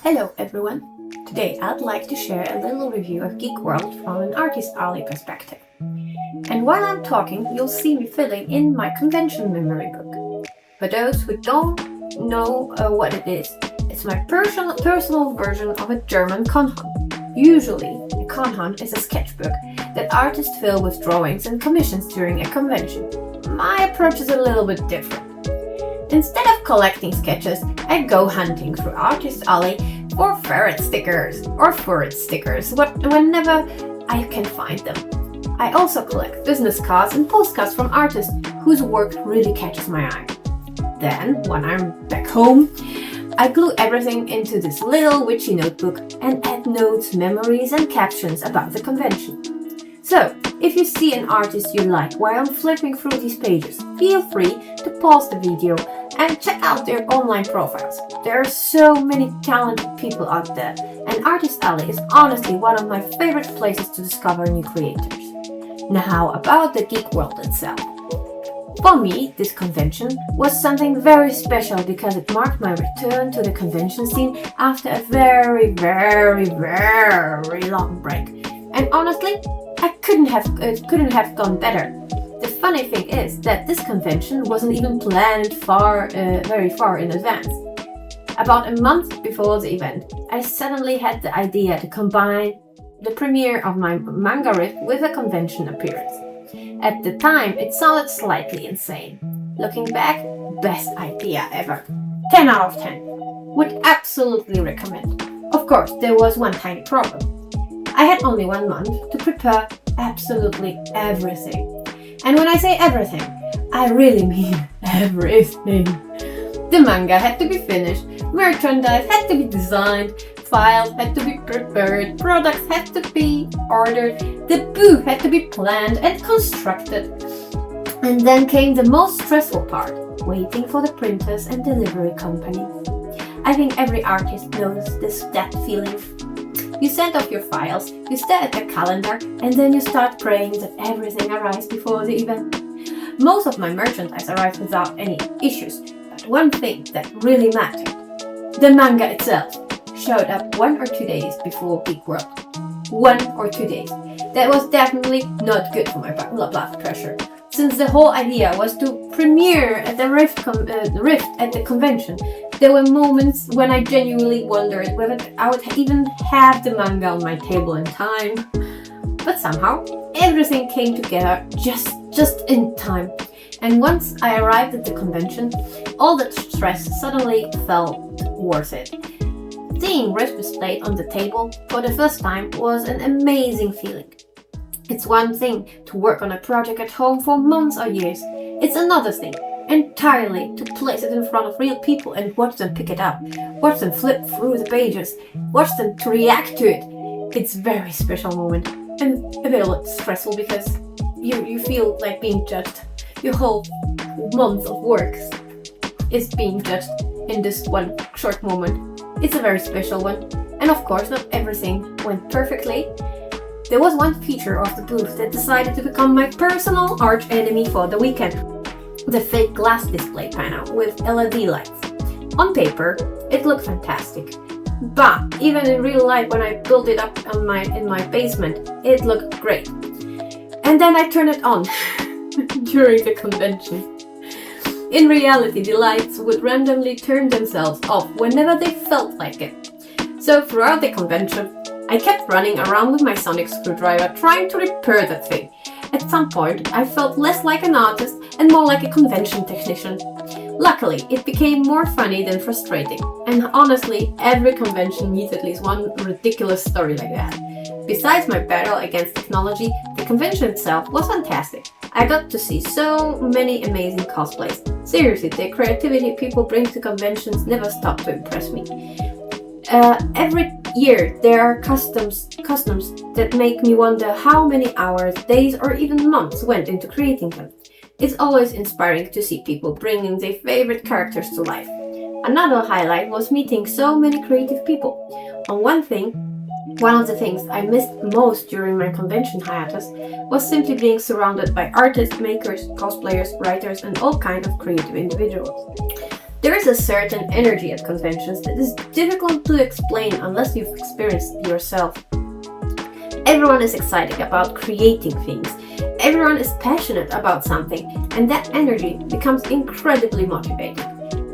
Hello everyone! Today I'd like to share a little review of Geekworld from an artist alley perspective. And while I'm talking, you'll see me filling in my convention memory book. For those who don't know what it is, it's my personal version of a German Conhan. Usually, a Conhan is a sketchbook that artists fill with drawings and commissions during a convention. My approach is a little bit different. Instead of collecting sketches, I go hunting through Artist Alley for ferret stickers or furret stickers whenever I can find them. I also collect business cards and postcards from artists whose work really catches my eye. Then, when I'm back home, I glue everything into this little witchy notebook and add notes, memories and captions about the convention. So, if you see an artist you like while I'm flipping through these pages, feel free to pause the video and check out their online profiles. There are so many talented people out there, and Artist Alley is honestly one of my favorite places to discover new creators. Now about the geek world itself. For me, this convention was something very special because it marked my return to the convention scene after a very long break. And honestly, it couldn't have gone better. The funny thing is that this convention wasn't even planned very far in advance. About a month before the event, I suddenly had the idea to combine the premiere of my manga riff with a convention appearance. At the time, it sounded slightly insane. Looking back, best idea ever. 10 out of 10. Would absolutely recommend. Of course, there was one tiny problem. I had only 1 month to prepare absolutely everything. And when I say everything, I really mean everything. The manga had to be finished, merchandise had to be designed, files had to be prepared, products had to be ordered, the booth had to be planned and constructed. And then came the most stressful part, waiting for the printers and delivery companies. I think every artist knows that feeling. You send off your files, you stare at the calendar, and then you start praying that everything arrives before the event. Most of my merchandise arrived without any issues, but one thing that really mattered, the manga itself, showed up 1 or 2 days before Geekworld. 1 or 2 days. That was definitely not good for my blood pressure, since the whole idea was to premiere at the Rift at the convention. There were moments when I genuinely wondered whether I would even have the manga on my table in time. But somehow, everything came together just in time. And once I arrived at the convention, all that stress suddenly felt worth it. Seeing Rift displayed on the table for the first time was an amazing feeling. It's one thing to work on a project at home for months or years. It's another thing entirely to place it in front of real people and watch them pick it up, watch them flip through the pages, watch them to react to it. It's a very special moment and a bit stressful because you feel like being judged. Your whole month of work is being judged in this one short moment. It's a very special one, and of course not everything went perfectly. There was one feature of the booth that decided to become my personal arch enemy for the weekend. The fake glass display panel with LED lights. On paper, it looked fantastic, but even in real life when I built it up in my basement, it looked great. And then I turned it on during the convention. In reality, the lights would randomly turn themselves off whenever they felt like it. So throughout the convention, I kept running around with my sonic screwdriver trying to repair that thing. At some point, I felt less like an artist and more like a convention technician. Luckily, it became more funny than frustrating, and honestly, every convention needs at least one ridiculous story like that. Besides my battle against technology, the convention itself was fantastic. I got to see so many amazing cosplays. Seriously, the creativity people bring to conventions never stop to impress me. Every year there are customs that make me wonder how many hours, days or even months went into creating them. It's always inspiring to see people bringing their favorite characters to life. Another highlight was meeting so many creative people. One of the things I missed most during my convention hiatus was simply being surrounded by artists, makers, cosplayers, writers and all kinds of creative individuals. There is a certain energy at conventions that is difficult to explain unless you've experienced it yourself. Everyone is excited about creating things. Everyone is passionate about something, and that energy becomes incredibly motivating.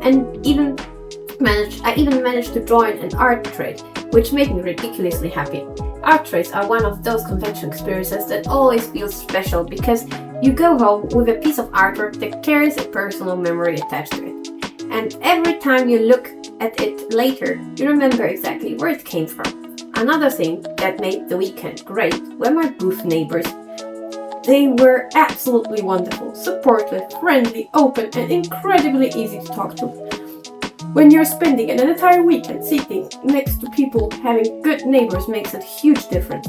And I even managed to join an art trade, which made me ridiculously happy. Art trades are one of those convention experiences that always feels special because you go home with a piece of artwork that carries a personal memory attached to it. And every time you look at it later, you remember exactly where it came from. Another thing that made the weekend great were my booth neighbors. They were absolutely wonderful, supportive, friendly, open, and incredibly easy to talk to. When you're spending an entire weekend sitting next to people, having good neighbors makes a huge difference.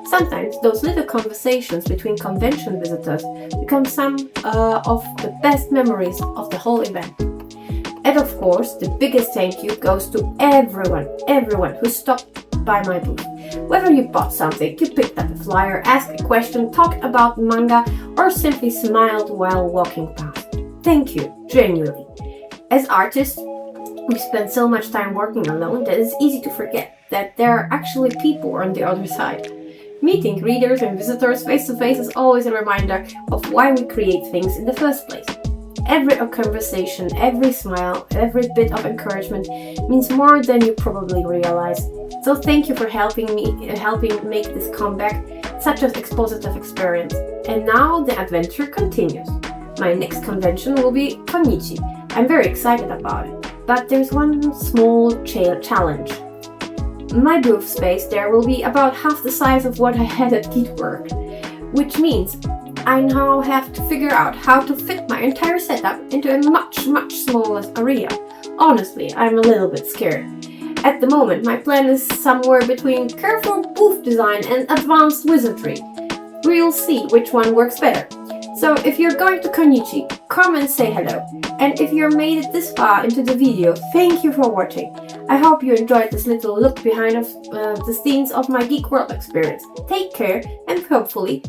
Sometimes those little conversations between convention visitors become some of the best memories of the whole event. And of course, the biggest thank you goes to everyone who stopped by my booth. Whether you bought something, you picked up a flyer, asked a question, talked about manga, or simply smiled while walking past. Thank you, genuinely. As artists, we spend so much time working alone that it's easy to forget that there are actually people on the other side. Meeting readers and visitors face to face is always a reminder of why we create things in the first place. Every conversation, every smile, every bit of encouragement means more than you probably realize. So thank you for helping make this comeback such an expositive experience. And now the adventure continues. My next convention will be Konichi. I'm very excited about it, but there's one small challenge. My booth space there will be about half the size of what I had at Geekworld, which means I now have to figure out how to fit my entire setup into a much smaller area. Honestly, I'm a little bit scared. At the moment, my plan is somewhere between careful booth design and advanced wizardry. We'll see which one works better. So if you're going to Konichi, come and say hello. And if you made it this far into the video, thank you for watching. I hope you enjoyed this little look behind the scenes of my Geekworld experience. Take care, and hopefully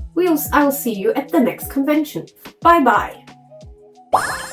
I will see you at the next convention. Bye bye!